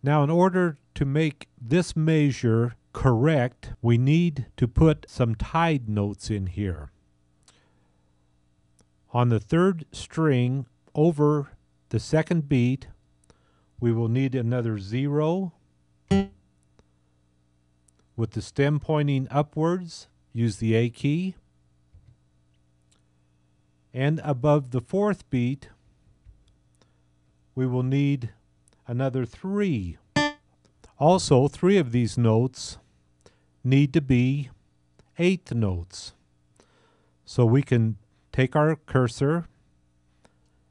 Now, in order to make this measure correct, we need to put some tied notes in here. On the third string over the second beat, we will need another 0. With the stem pointing upwards, use the A key. And above the fourth beat, we will need another 3. Also, 3 of these notes need to be 8th notes. So we can take our cursor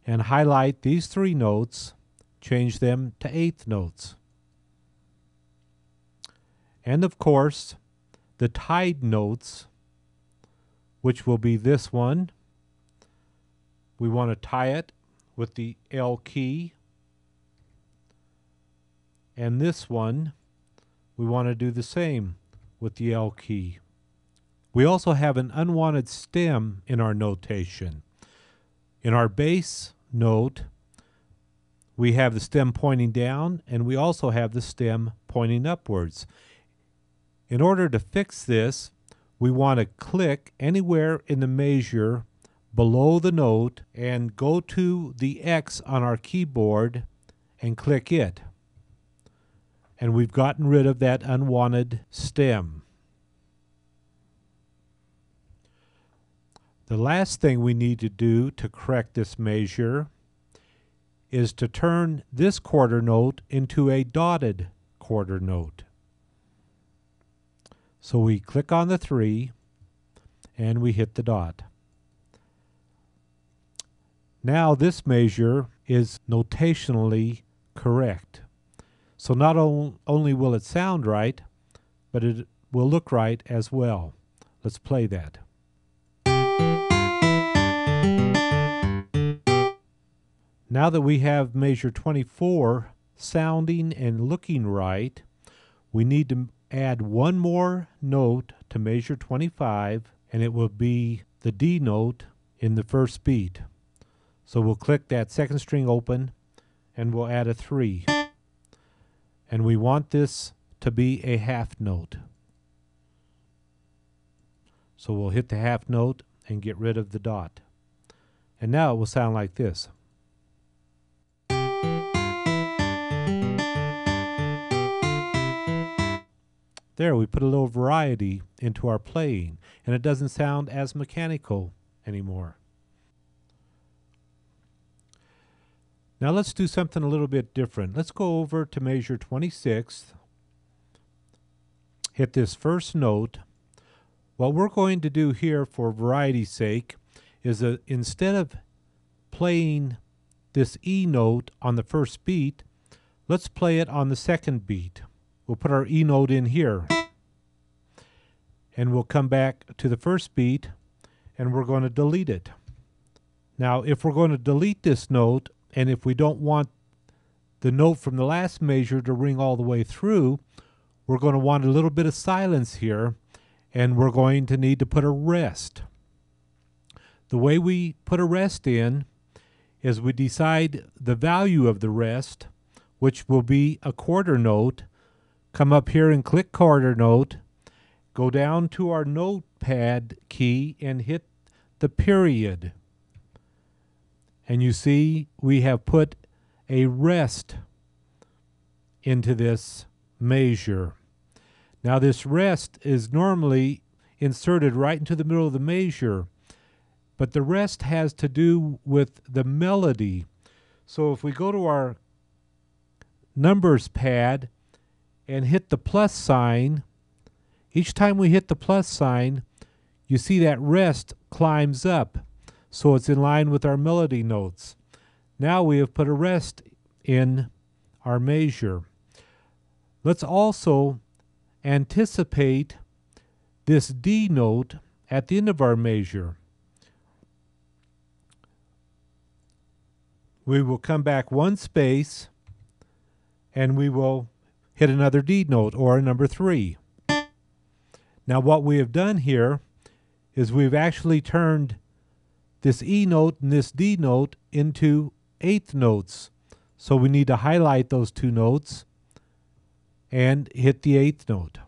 and highlight these 3 notes, change them to 8th notes. And of course, the tied notes, which will be this one, we want to tie it with the L key. And this one, we want to do the same with the L key. We also have an unwanted stem in our notation. In our bass note, we have the stem pointing down, and we also have the stem pointing upwards. In order to fix this, we want to click anywhere in the measure below the note and go to the X on our keyboard and click it. And we've gotten rid of that unwanted stem. The last thing we need to do to correct this measure is to turn this quarter note into a dotted quarter note. So we click on the 3 and we hit the dot. Now this measure is notationally correct. So not only will it sound right, but it will look right as well. Let's play that. Now that we have measure 24 sounding and looking right, we need to add one more note to measure 25, and it will be the D note in the first beat. So we'll click that second string open and we'll add a 3. And we want this to be a half note. So we'll hit the half note and get rid of the dot. And now it will sound like this. There, we put a little variety into our playing, and it doesn't sound as mechanical anymore. Now let's do something a little bit different. Let's go over to measure 26, hit this first note. What we're going to do here for variety's sake is that instead of playing this E note on the first beat, let's play it on the second beat. We'll put our E note in here. And we'll come back to the first beat and we're going to delete it. Now, if we're going to delete this note, and if we don't want the note from the last measure to ring all the way through, we're going to want a little bit of silence here, and we're going to need to put a rest. The way we put a rest in is we decide the value of the rest, which will be a quarter note. Come up here and click quarter note, go down to our notepad key and hit the period. And you see we have put a rest into this measure. Now this rest is normally inserted right into the middle of the measure, but the rest has to do with the melody. So if we go to our numbers pad and hit the plus sign, each time we hit the plus sign, you see that rest climbs up. So it's in line with our melody notes. Now we have put a rest in our measure. Let's also anticipate this D note at the end of our measure. We will come back one space and we will hit another D note, or a number 3. Now what we have done here is we've actually turned this E note and this D note into 8th notes. So we need to highlight those 2 notes and hit the 8th note.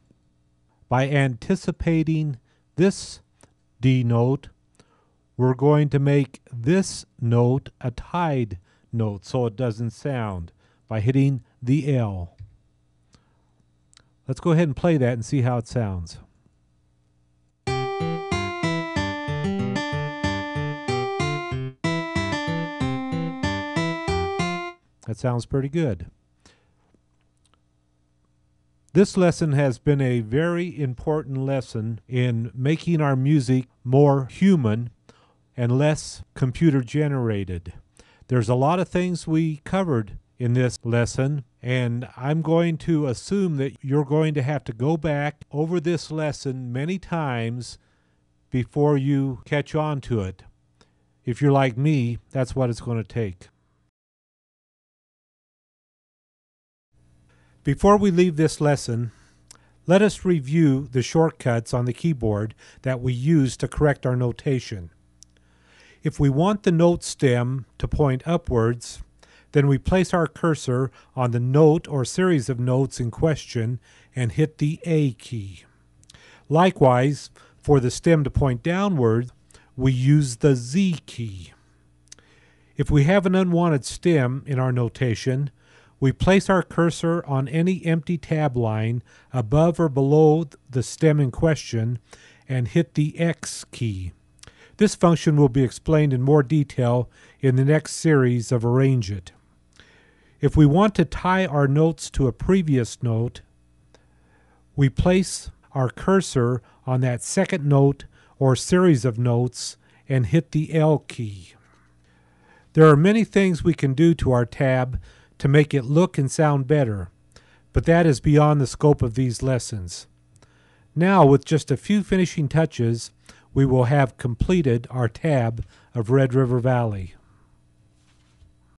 By anticipating this D note, we're going to make this note a tied note so it doesn't sound by hitting the L. Let's go ahead and play that and see how it sounds. That sounds pretty good. This lesson has been a very important lesson in making our music more human and less computer generated. There's a lot of things we covered in this lesson, and I'm going to assume that you're going to have to go back over this lesson many times before you catch on to it. If you're like me, that's what it's going to take. Before we leave this lesson, let us review the shortcuts on the keyboard that we use to correct our notation. If we want the note stem to point upwards, then we place our cursor on the note or series of notes in question and hit the A key. Likewise, for the stem to point downward, we use the Z key. If we have an unwanted stem in our notation, we place our cursor on any empty tab line above or below the stem in question and hit the X key. This function will be explained in more detail in the next series of Arrange It. If we want to tie our notes to a previous note, we place our cursor on that second note or series of notes and hit the L key. There are many things we can do to our tab to make it look and sound better, but that is beyond the scope of these lessons. Now, with just a few finishing touches, we will have completed our tab of Red River Valley.